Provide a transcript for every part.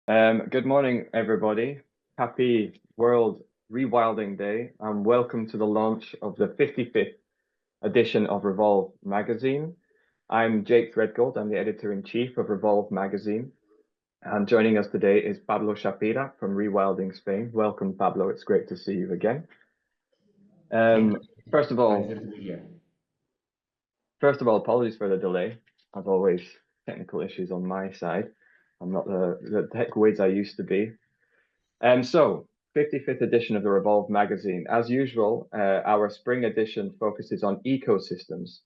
Good morning, everybody. Happy World Rewilding Day, and welcome to the launch of the 55th edition of Revolve magazine. I'm Jake Threadgold. I'm the editor-in-chief of Revolve magazine, and joining us today is Pablo Shapira from Rewilding Spain. Welcome, Pablo. It's great to see you again. Thank Um, you. first of all, Pleasure to be here. apologies for the delay. As always, technical issues on my side. I'm not the tech whiz I used to be. 55th edition of the Revolve magazine. As usual, our spring edition focuses on ecosystems.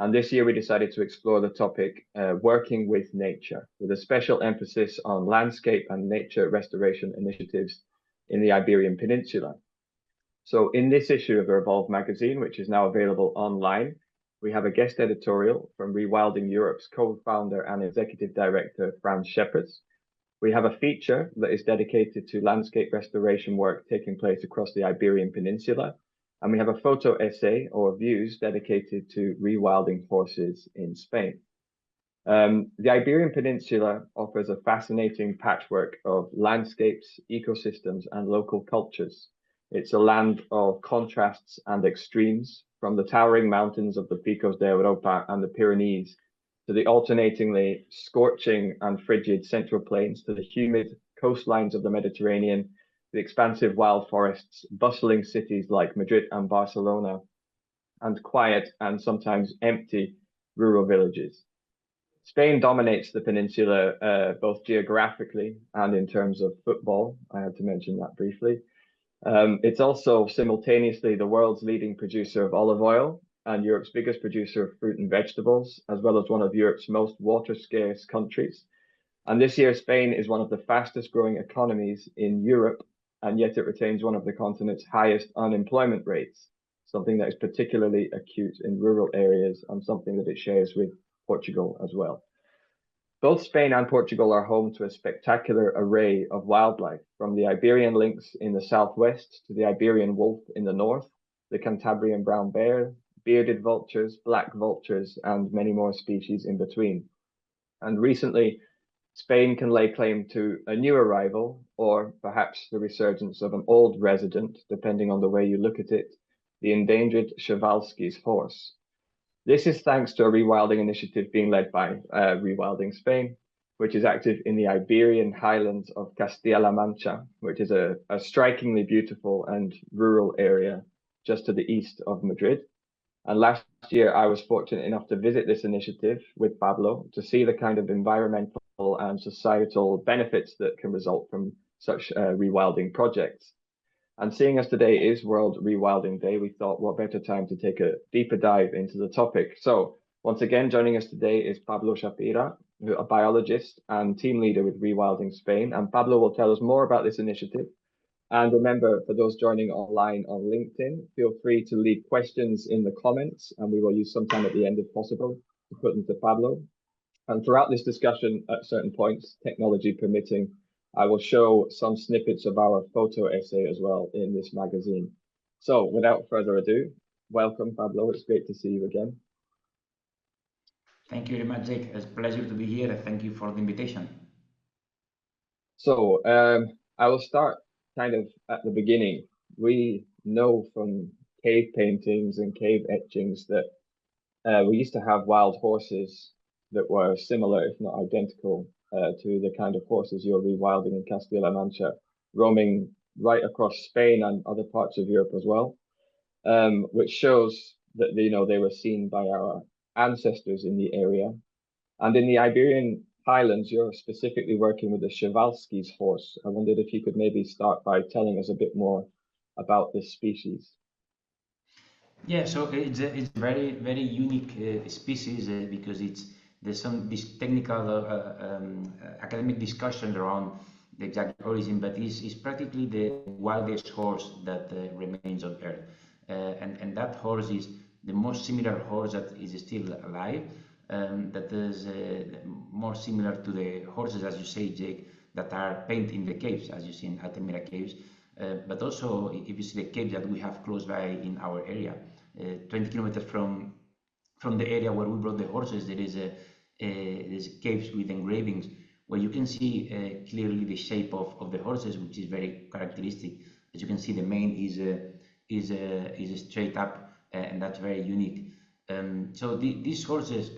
And this year we decided to explore the topic working with nature, with a special emphasis on landscape and nature restoration initiatives in the Iberian Peninsula. So in this issue of the Revolve magazine, which is now available online, we have a guest editorial from Rewilding Europe's co-founder and executive director, Franz Scheppers. We have a feature that is dedicated to landscape restoration work taking place across the Iberian Peninsula. And we have a photo essay or views dedicated to rewilding horses in Spain. The Iberian Peninsula offers a fascinating patchwork of landscapes, ecosystems, and local cultures. It's a land of contrasts and extremes, from the towering mountains of the Picos de Europa and the Pyrenees to the alternatingly scorching and frigid central plains, to the humid coastlines of the Mediterranean, the expansive wild forests, bustling cities like Madrid and Barcelona, and quiet and sometimes empty rural villages. Spain dominates the peninsula both geographically and in terms of football. I had to mention that briefly. It's also simultaneously the world's leading producer of olive oil and Europe's biggest producer of fruit and vegetables, as well as one of Europe's most water scarce countries. And this year, Spain is one of the fastest growing economies in Europe, and yet it retains one of the continent's highest unemployment rates, something that is particularly acute in rural areas and something that it shares with Portugal as well. Both Spain and Portugal are home to a spectacular array of wildlife, from the Iberian lynx in the southwest to the Iberian wolf in the north, the Cantabrian brown bear, bearded vultures, black vultures, and many more species in between. And recently, Spain can lay claim to a new arrival, or perhaps the resurgence of an old resident, depending on the way you look at it, the endangered Przewalski's horse. This is thanks to a rewilding initiative being led by Rewilding Spain, which is active in the Iberian highlands of Castilla La-Mancha, which is a strikingly beautiful and rural area just to the east of Madrid. And last year, I was fortunate enough to visit this initiative with Pablo to see the kind of environmental and societal benefits that can result from such rewilding projects. And seeing as today is World Rewilding Day, we thought what better time to take a deeper dive into the topic. So once again, joining us today is Pablo Shapira, a biologist and team leader with Rewilding Spain. And Pablo will tell us more about this initiative. And remember, for those joining online on LinkedIn, feel free to leave questions in the comments, and we will use some time at the end, if possible, to put them to Pablo. And throughout this discussion, at certain points, technology permitting, I will show some snippets of our photo essay as well in this magazine. So without further ado, welcome, Pablo. It's great to see you again. Thank you very much, Jake. It's a pleasure to be here. Thank you for the invitation. So I will start kind of at the beginning. We know from cave paintings and cave etchings that we used to have wild horses that were similar, if not identical, to the kind of horses you're rewilding in Castilla La-Mancha, roaming right across Spain and other parts of Europe as well, which shows that they were seen by our ancestors in the area. And in the Iberian Highlands, you're specifically working with the Przewalski's horse. I wondered if you could maybe start by telling us a bit more about this species. Yeah, so it's a very unique species because there's some this technical academic discussion around the exact origin, but it's practically the wildest horse that remains on Earth, and that horse is the most similar horse that is still alive. That is more similar to the horses, as you say, Jake, that are painted in the caves, as you see in Altamira caves. But also, if you see the caves that we have close by in our area, 20 kilometers from the area where we brought the horses, there's caves with engravings where you can see clearly the shape of the horses, which is very characteristic. As you can see, the mane is straight up, and that's very unique. So these horses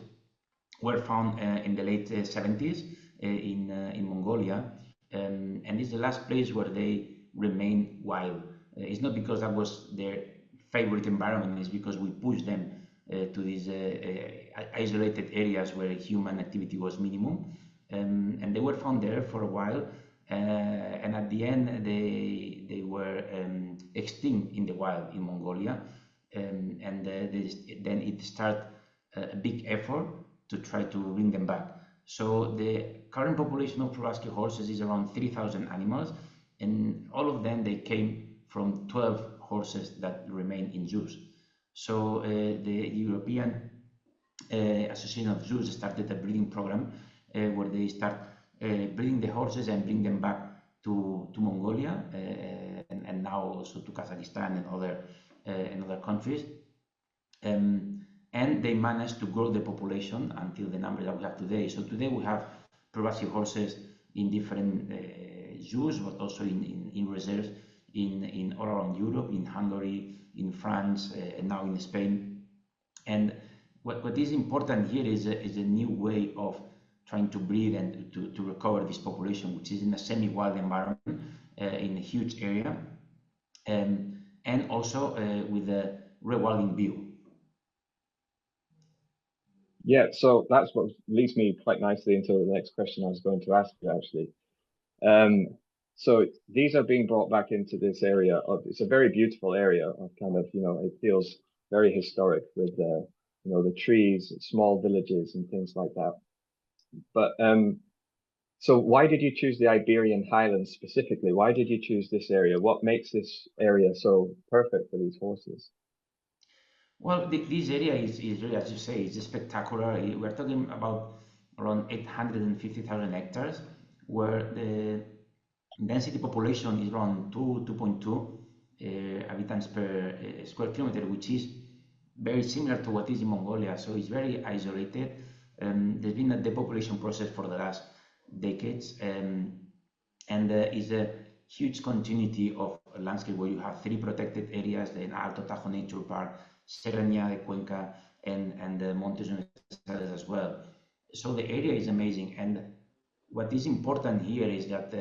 were found in the late 70s in Mongolia, and it's the last place where they remain wild. It's not because that was their favorite environment, it's because we pushed them to these isolated areas where human activity was minimum. And they were found there for a while, and at the end they were extinct in the wild in Mongolia, and then it started a big effort to try to bring them back. So the current population of Przewalski horses is around 3,000 animals, and all of them, they came from 12 horses that remain in zoos. So the European Association of Zoos started a breeding program where they start breeding the horses and bring them back to Mongolia, and now also to Kazakhstan and other countries. And they managed to grow the population until the number that we have today. So today we have Przewalski horses in different zoos, but also in reserves in all around Europe, in Hungary, in France, and now in Spain. And what is important here is a new way of trying to breed and to recover this population, which is in a semi-wild environment, in a huge area, and also with a rewilding view. Yeah, so that's what leads me quite nicely into the next question I was going to ask you, actually. So these are being brought back into this area it's a very beautiful area of kind of, it feels very historic with the trees, small villages and things like that. But so why did you choose the Iberian Highlands specifically? Why did you choose this area? What makes this area so perfect for these horses? Well, this area is really, as you say, is spectacular. We're talking about around 850,000 hectares, where the density population is around 2.2 inhabitants per square kilometer, which is very similar to what is in Mongolia. So it's very isolated. There's been a depopulation process for the last decades, and is a huge continuity of a landscape where you have 3 protected areas: the Alto Tajo Nature Park, Serrania de Cuenca, and the Montes Universales as well. So the area is amazing, and what is important here is that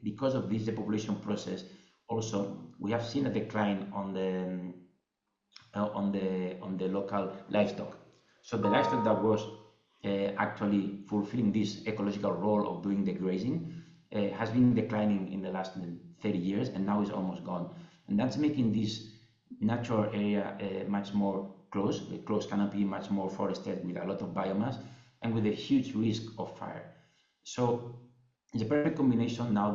because of this depopulation process, also we have seen a decline on the local livestock. So the livestock that was actually fulfilling this ecological role of doing the grazing has been declining in the last 30 years, and now is almost gone. And that's making this natural area much more close, the close canopy, much more forested with a lot of biomass and with a huge risk of fire. So it's a perfect combination now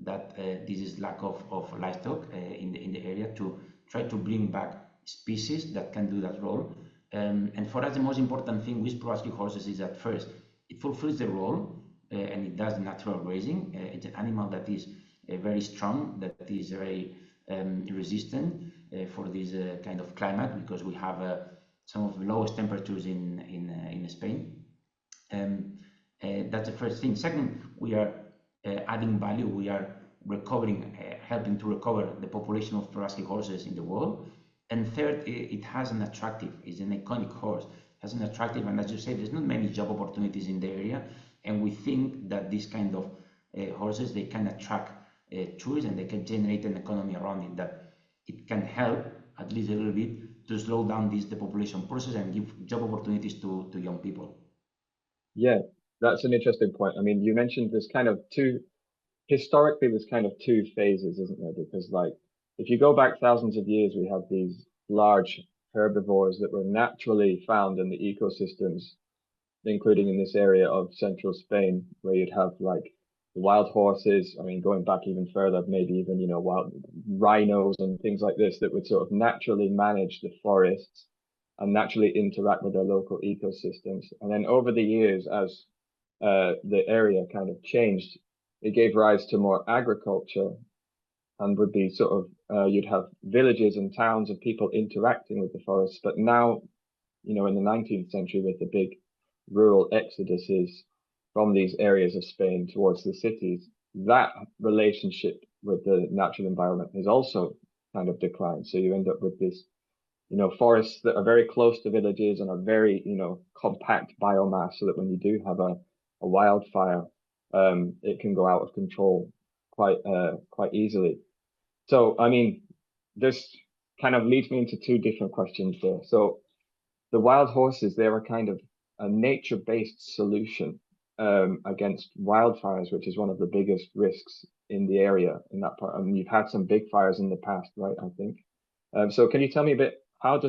that this is lack of livestock in the area, to try to bring back species that can do that role. And for us, the most important thing with Przewalski horses is that first, it fulfills the role and it does natural grazing. It's an animal that is very strong, that is very resistant for this kind of climate, because we have some of the lowest temperatures in Spain. That's the first thing. Second, we are adding value. We are recovering, helping to recover the population of Przewalski horses in the world. And third, it has an attractive, it's an iconic horse, has an attractive, and as you say, there's not many job opportunities in the area, and we think that these kind of horses, they can attract tourists and they can generate an economy around it, that it can help at least a little bit to slow down this depopulation process and give job opportunities to young people. Yeah, that's an interesting point. I mean, you mentioned there's kind of historically there's kind of 2 phases, isn't there? Because like, if you go back thousands of years, we have these large herbivores that were naturally found in the ecosystems, including in this area of central Spain, where you'd have like the wild horses. I mean, going back even further, maybe even, wild rhinos and things like this that would sort of naturally manage the forests and naturally interact with their local ecosystems. And then over the years, as the area kind of changed, it gave rise to more agriculture, and would be sort of you'd have villages and towns of people interacting with the forests. But now, in the 19th century, with the big rural exoduses from these areas of Spain towards the cities, that relationship with the natural environment has also kind of declined. So you end up with this, forests that are very close to villages and are very, compact biomass, so that when you do have a wildfire, it can go out of control quite easily. So, I mean, this kind of leads me into two different questions there. So the wild horses, they're a kind of a nature-based solution against wildfires, which is one of the biggest risks in the area in that part. I mean, you've had some big fires in the past, right? I think. So can you tell me a bit, how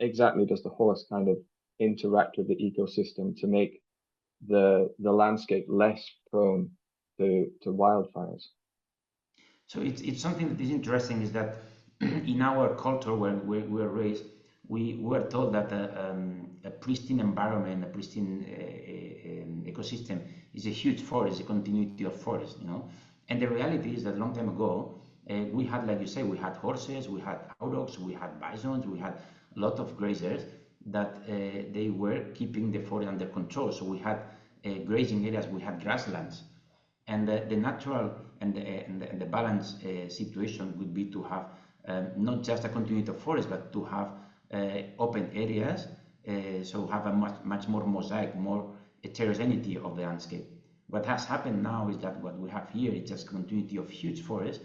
exactly does the horse kind of interact with the ecosystem to make the landscape less prone to wildfires? So it's something that is interesting, is that in our culture, when we were raised, we were told that a pristine environment, a pristine ecosystem is a huge forest, a continuity of forest, And the reality is that a long time ago, we had, like you say, we had horses, we had aurochs, we had bisons, we had a lot of grazers that they were keeping the forest under control. So we had grazing areas, we had grasslands. And the natural and the balance situation would be to have not just a continuity of forest, but to have open areas, so have a much more mosaic, more heterogeneity of the landscape. What has happened now is that what we have here is just continuity of huge forest,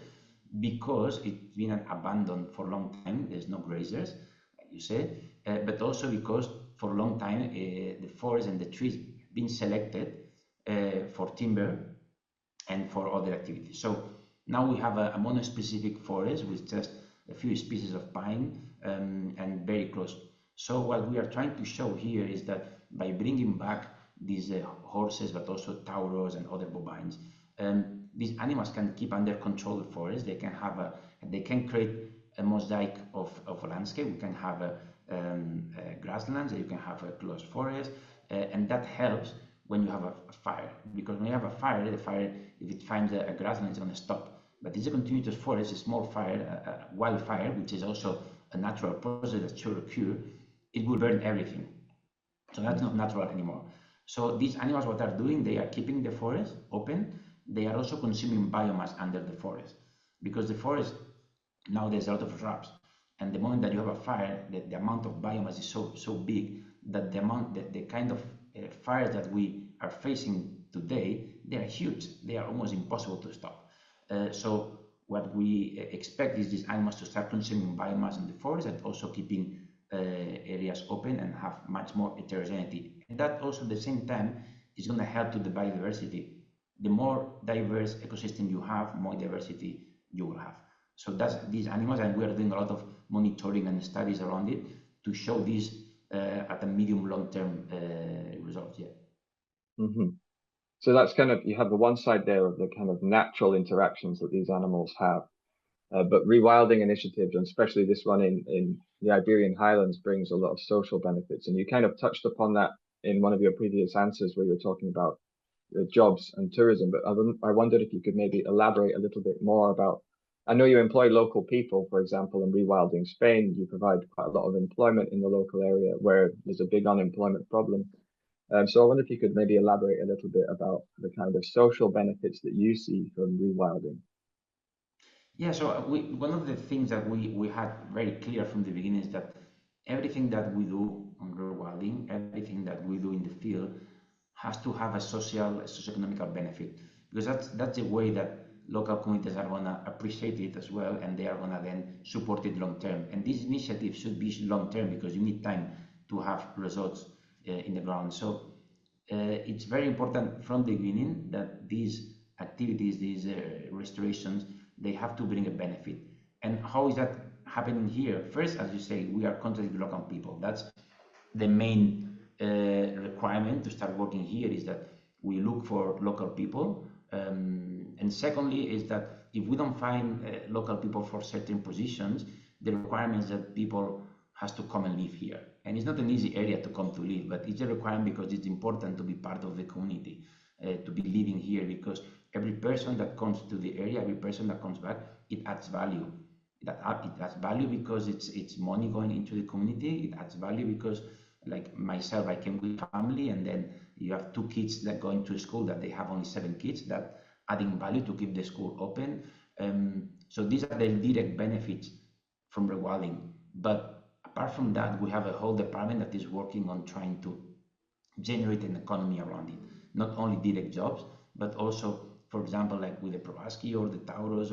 because it's been abandoned for a long time. There's no grazers, like you said, but also because for a long time the forest and the trees been selected for timber and for other activities. So now we have a monospecific forest with just a few species of pine and very close. So what we are trying to show here is that by bringing back these horses, but also tauros and other bovines, these animals can keep under control the forest. They can create a mosaic of a landscape. We can have grasslands, you can have a closed forest, and that helps when you have a fire, because when you have a fire, the fire, if it finds a grassland, it's going to stop. But it's a continuous forest, a small fire, a wildfire, which is also a natural process that should occur, it will burn everything. So that's not natural anymore. So these animals, what they're doing, they are keeping the forest open. They are also consuming biomass under the forest, because the forest, now there's a lot of shrubs, and the moment that you have a fire, the amount of biomass is so big that the kind of fires that we are facing today, they are huge. They are almost impossible to stop. So what we expect is these animals to start consuming biomass in the forest, and also keeping areas open and have much more heterogeneity. And that also at the same time is going to help to the biodiversity. The more diverse ecosystem you have, more diversity you will have. So that's these animals, and we are doing a lot of monitoring and studies around it to show this at a medium long-term results. Yeah. Mm-hmm. So that's kind of, you have the one side there of the kind of natural interactions that these animals have, but rewilding initiatives, and especially this one in the Iberian Highlands, brings a lot of social benefits. And you kind of touched upon that in one of your previous answers, where you were talking about jobs and tourism. But I wondered if you could maybe elaborate a little bit more about, I know you employ local people, for example, in Rewilding Spain, you provide quite a lot of employment in the local area where there's a big unemployment problem. So I wonder if you could maybe elaborate a little bit about the kind of social benefits that you see from rewilding. Yeah, so one of the things that we had very clear from the beginning is that everything that we do on rewilding, everything that we do in the field, has to have a socioeconomical benefit, because that's the way that local communities are gonna appreciate it as well, and they are gonna then support it long term. And this initiative should be long term, because you need time to have results in the ground. So it's very important from the beginning that these activities, these restorations, they have to bring a benefit. And how is that happening here? First, as you say, we are contacting with local people. That's the main requirement to start working here, is that we look for local people. And secondly, is that if we don't find local people for certain positions, the requirement is that people has to come and live here. And it's not an easy area to come to live, but it's a requirement because it's important to be part of the community, to be living here, because every person that comes to the area, every person that comes back, it adds value. It adds value because it's money going into the community. It adds value because, like myself, I came with family, and then You have 2 kids that go into school that they have only 7 kids, that adding value to keep the school open. So these are the direct benefits from rewilding. But apart from that, we have a whole department that is working on trying to generate an economy around it. Not only direct jobs, but also, for example, like with the Przewalski or the Tauros,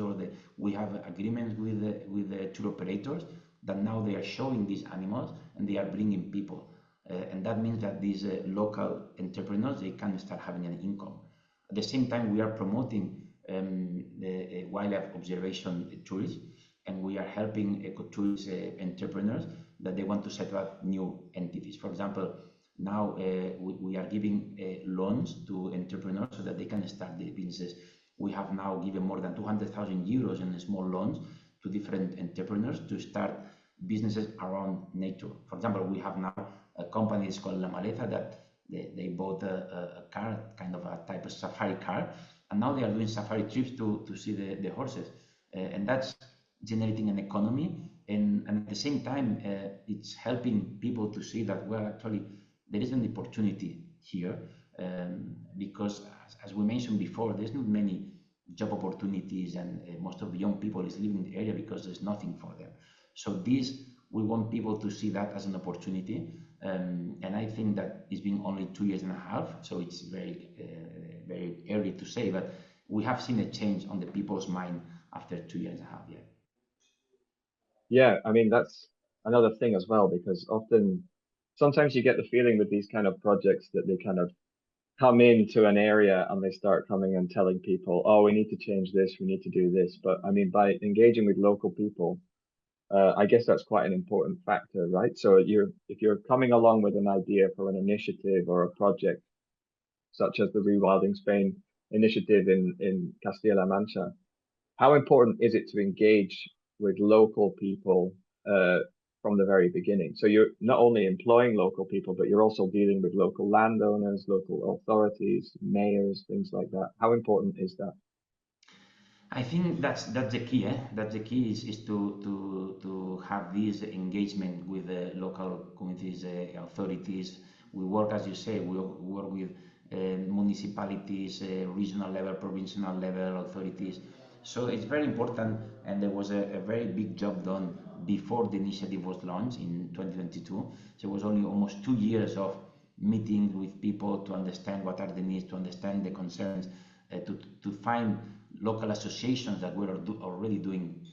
we have agreements with the tour operators that now they are showing these animals and they are bringing people. And that means that these local entrepreneurs, they can start having an income. At the same time, we are promoting the wildlife observation tourism, and we are helping ecotourism entrepreneurs that they want to set up new entities. For example, now we are giving loans to entrepreneurs so that they can start their businesses. We have now given more than 200,000 euros in small loans to different entrepreneurs to start businesses around nature. For example, we have now a company that's called La Maleza that they bought a car, kind of a type of safari car, and now they are doing safari trips to see the horses. And that's generating an economy, and at the same time, it's helping people to see that, well, actually, there is an opportunity here, because as we mentioned before, there's not many job opportunities, and most of the young people is living in the area because there's nothing for them. So we want people to see that as an opportunity, and I think that it's been only 2 years and a half, so it's very early to say, but we have seen a change on the people's mind after 2 years and a half. Yeah, I mean, that's another thing as well, because sometimes you get the feeling with these kind of projects that they kind of come into an area and they start coming and telling people, oh, we need to change this, we need to do this. But I mean, by engaging with local people, I guess that's quite an important factor, right? So if you're coming along with an idea for an initiative or a project, such as the Rewilding Spain initiative in Castilla La-Mancha, how important is it to engage with local people from the very beginning? So you're not only employing local people, but you're also dealing with local landowners, local authorities, mayors, things like that. How important is that? I think that's the key. That's the key is to have this engagement with the local communities, authorities. We work, as you say, we work with municipalities, regional level, provincial level authorities. So it's very important, and there was a very big job done before the initiative was launched in 2022. So it was only almost 2 years of meetings with people to understand what are the needs, to understand the concerns, to find local associations that were already doing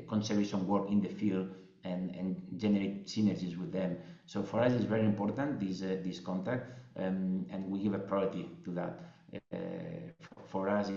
conservation work in the field, and generate synergies with them. So for us, it's very important, this contact, and we give a priority to that. For us,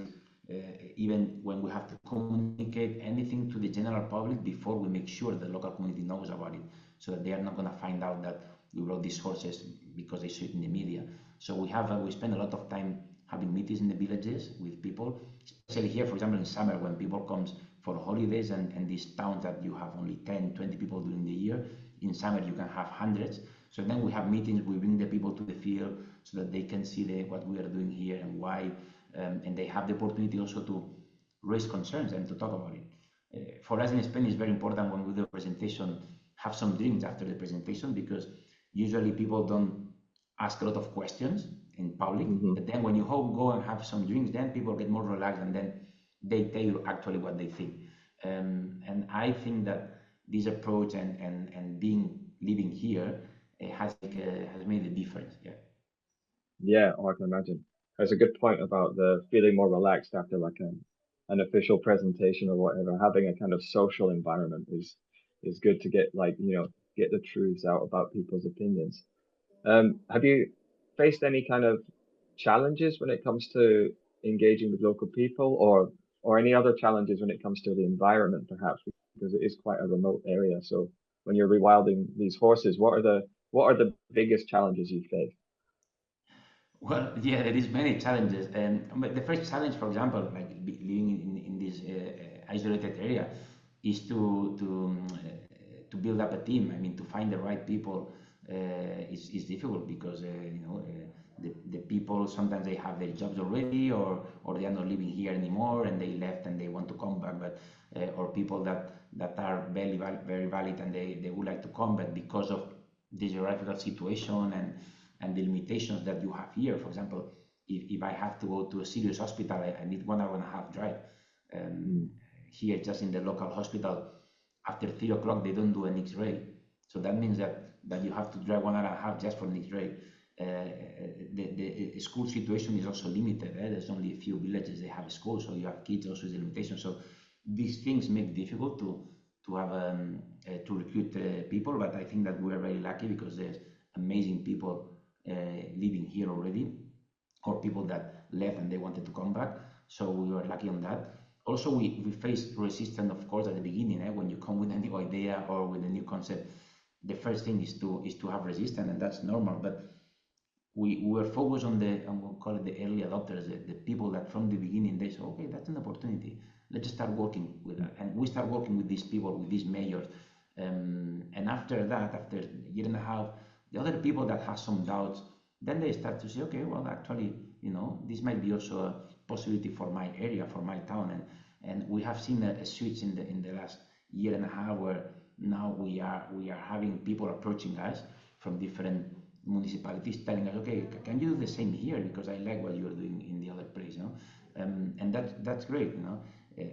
even when we have to communicate anything to the general public, before we make sure the local community knows about it, so that they are not going to find out that we brought these horses because they see it in the media. So we spend a lot of time having meetings in the villages with people, especially here, for example, in summer, when people comes for holidays, and these towns that you have only 10, 20 people during the year, in summer you can have hundreds. So then we have meetings, we bring the people to the field so that they can see what we are doing here and why, and they have the opportunity also to raise concerns and to talk about it. For us in Spain, it's very important when we do a presentation, have some drinks after the presentation, because usually people don't ask a lot of questions in public, but then when you go and have some drinks, then people get more relaxed, and then they tell you actually what they think. And I think that this approach and living here has made a difference. Yeah, I can imagine. That's a good point about the feeling more relaxed after like an official presentation or whatever. Having a kind of social environment is good to get get the truths out about people's opinions. Have you faced any kind of challenges when it comes to engaging with local people, or any other challenges when it comes to the environment, perhaps, because it is quite a remote area? So when you're rewilding these horses, what are the biggest challenges you face? Well, yeah, there is many challenges, and but the first challenge, for example, like living in this isolated area, is to build up a team. I mean, to find the right people is difficult, because the people, sometimes they have their jobs already, or they are not living here anymore and they left and they want to come back, but or people that are very valid and they would like to come, but because of the geographical situation and the limitations that you have here. For example, if I have to go to a serious hospital, I need 1.5 hour drive. Here, just in the local hospital, after 3 o'clock, they don't do an X-ray. So that means that you have to drive 1.5 hours just for an X-ray. The school situation is also limited. There's only a few villages they have a school, so you have kids also with limitations. So these things make it difficult to have to recruit people. But I think that we are very lucky because there's amazing people living here already, or people that left and they wanted to come back. So we were lucky on that. Also, we faced resistance, of course, at the beginning. When you come with a new idea or with a new concept, the first thing is to have resistance, and that's normal. But we were focused on we'll call it the early adopters, the people that from the beginning they said, okay, that's an opportunity. Let's start working with that. And we start working with these people, with these mayors. And after that, after a year and a half, the other people that have some doubts, then they start to say, okay, well, actually, this might be also a possibility for my area, for my town. And we have seen a switch in the last year and a half, where now we are having people approaching us from different municipalities telling us, okay, can you do the same here, because I like what you're doing in the other place, and that's great.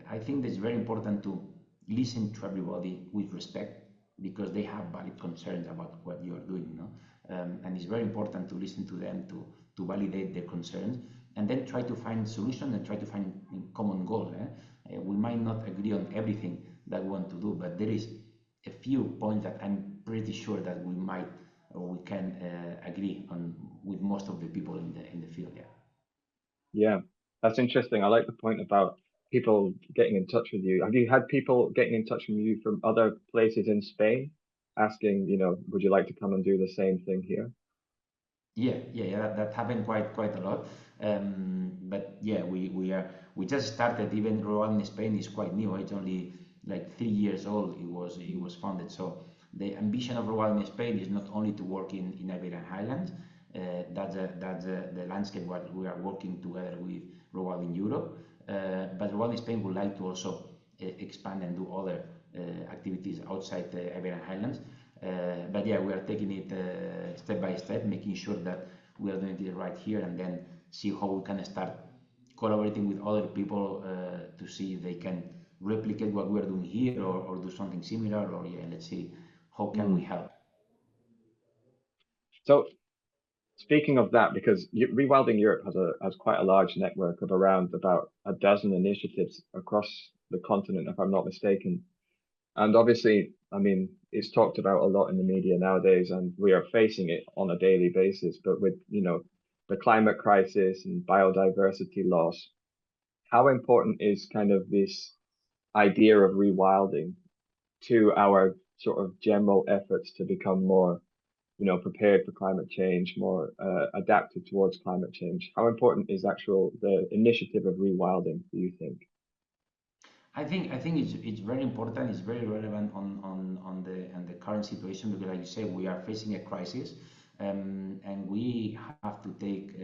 I think that it's very important to listen to everybody with respect, because they have valid concerns about what you are doing, and it's very important to listen to them, to validate their concerns, and then try to find solutions and try to find a common goal. We might not agree on everything that we want to do, but there is a few points that I'm pretty sure that we might, or we can agree on with most of the people in the field. Yeah, that's interesting. I like the point about people getting in touch with you. Have you had people getting in touch with you from other places in Spain asking, would you like to come and do the same thing here? Yeah. That happened quite a lot. But yeah, we just started. Even Rewilding Spain is quite new. It's only like 3 years old. It was founded. So the ambition of Rewilding Spain is not only to work in Iberian Highlands. That's the landscape what we are working together with Rewilding Europe. But Rewilding Spain would like to also expand and do other activities outside the Iberian Highlands. But yeah, we are taking it step by step, making sure that we are doing it right here, and then see how we can start collaborating with other people to see if they can replicate what we are doing here, or do something similar, or yeah, let's see how can we help. So speaking of that, because Rewilding Europe has quite a large network of around about a dozen initiatives across the continent, if I'm not mistaken. And obviously, I mean, it's talked about a lot in the media nowadays, and we are facing it on a daily basis. But with, the climate crisis and biodiversity loss, how important is kind of this idea of rewilding to our sort of general efforts to become more, prepared for climate change, more adapted towards climate change? How important is the initiative of rewilding, do you think? I think it's very important. It's very relevant on the current situation, because, like you say, we are facing a crisis, and we have to take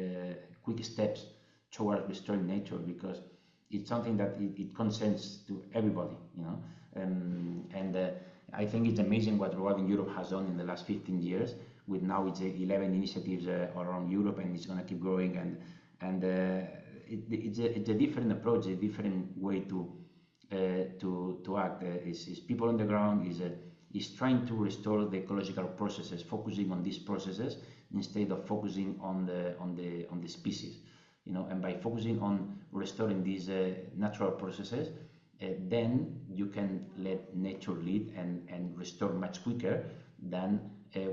quick steps towards restoring nature, because it's something that it concerns to everybody, and I think it's amazing what Rewilding Europe has done in the last 15 years. With now it's 11 initiatives around Europe, and it's going to keep growing, and it's a different approach, a different way to act. Is people on the ground, is trying to restore the ecological processes, focusing on these processes instead of focusing on the species, and by focusing on restoring these natural processes, then you can let nature lead and restore much quicker than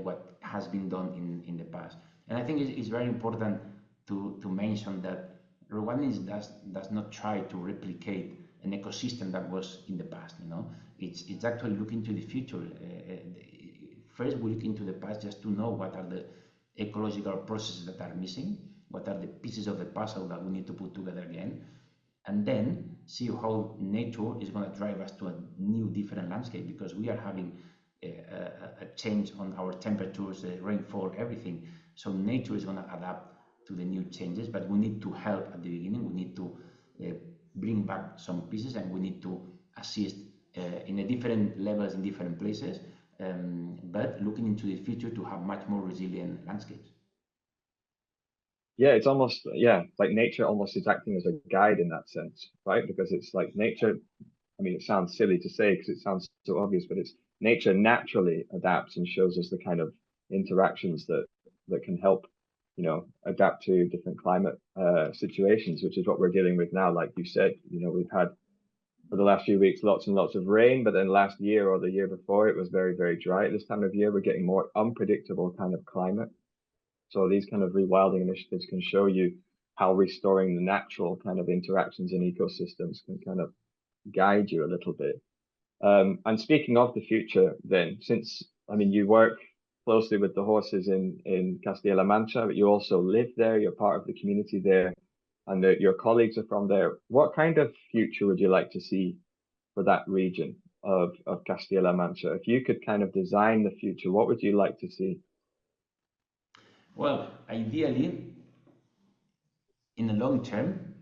what has been done in the past. And I think it's very important to mention that Rwanda does not try to replicate an ecosystem that was in the past. It's actually looking to the future. First, we look into the past just to know what are the ecological processes that are missing, what are the pieces of the puzzle that we need to put together again, and then see how nature is going to drive us to a new, different landscape, because we are having a change on our temperatures, rainfall, everything. So nature is going to adapt to the new changes, but we need to help at the beginning. We need to bring back some pieces, and we need to assist in a different levels in different places, but looking into the future to have much more resilient landscapes. Yeah, it's almost, yeah, like nature almost is acting as a guide in that sense, right? Because it's like nature, I mean, it sounds silly to say because it sounds so obvious, but it's nature naturally adapts and shows us the kind of interactions that can help, adapt to different climate situations, which is what we're dealing with now. Like you said, we've had for the last few weeks lots and lots of rain, but then last year or the year before it was very, very dry. At this time of year, we're getting more unpredictable kind of climate. So these kind of rewilding initiatives can show you how restoring the natural kind of interactions in ecosystems can kind of guide you a little bit. And speaking of the future, then, since I mean you work closely with the horses in Castilla La-Mancha, but you also live there, you're part of the community there, and your colleagues are from there. What kind of future would you like to see for that region of Castilla La-Mancha? If you could kind of design the future, what would you like to see? Well, ideally, in the long term,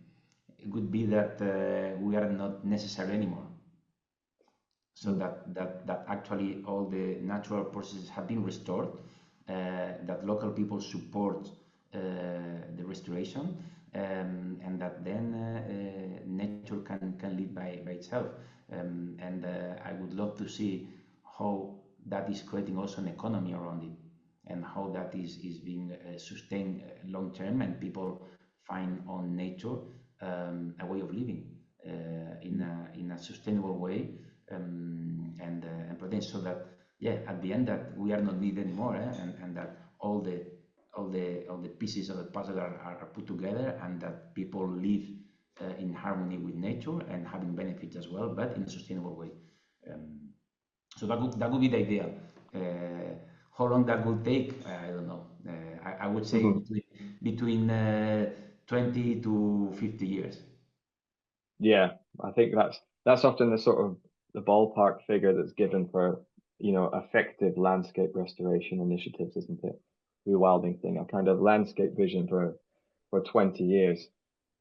it would be that we are not necessary anymore. So that actually all the natural processes have been restored, that local people support the restoration, and that then nature can live by itself. And I would love to see how that is creating also an economy around it, and how that is being sustained long term, and people find on nature a way of living in a sustainable way, and potential that, yeah, at the end, that we are not needed anymore, and that all the pieces of the puzzle are put together, and that people live in harmony with nature and having benefits as well, but in a sustainable way. So that would be the ideal. How long that will take, I don't know. I would say between 20 to 50 years. Yeah, I think that's often the sort of the ballpark figure that's given for, effective landscape restoration initiatives, isn't it? Rewilding thing, a kind of landscape vision for 20 years.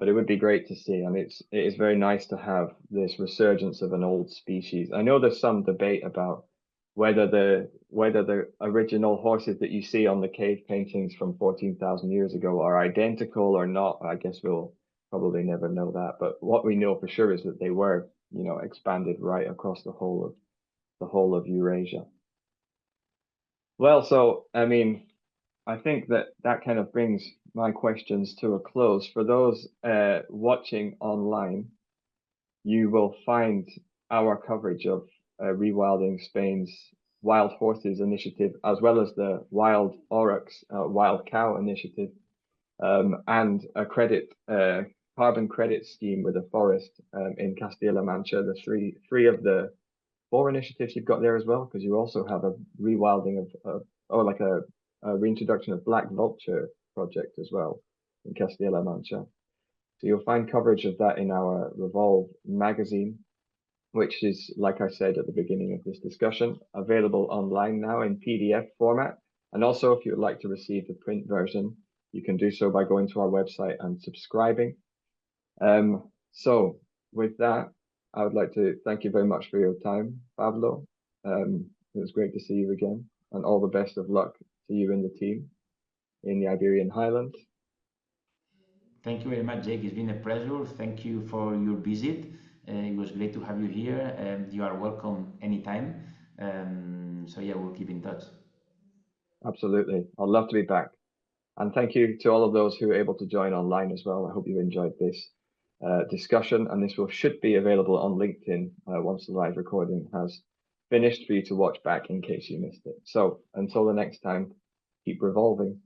But it would be great to see, and it is very nice to have this resurgence of an old species. I know there's some debate about whether the original horses that you see on the cave paintings from 14,000 years ago are identical or not. I guess we'll probably never know that. But what we know for sure is that they were, expanded right across the whole of Eurasia. Well, so I mean, I think that kind of brings my questions to a close. For those watching online, you will find our coverage of Rewilding Spain's Wild Horses initiative, as well as the Wild Oryx, Wild Cow initiative, and a carbon credit scheme with a forest in Castilla-La Mancha. The three of the four initiatives you've got there as well, because you also have a rewilding or like a reintroduction of black vulture project as well in Castilla-La Mancha. So you'll find coverage of that in our Revolve magazine, which is, like I said at the beginning of this discussion, available online now in PDF format. And also, if you would like to receive the print version, you can do so by going to our website and subscribing. So with that, I would like to thank you very much for your time, Pablo. It was great to see you again, and all the best of luck to you and the team in the Iberian Highlands. Thank you very much, Jake. It's been a pleasure. Thank you for your visit. It was great to have you here. You are welcome anytime. So yeah, we'll keep in touch. Absolutely. I'd love to be back. And thank you to all of those who were able to join online as well. I hope you enjoyed this discussion, and this should be available on LinkedIn once the live recording has finished for you to watch back in case you missed it. So until the next time, keep revolving.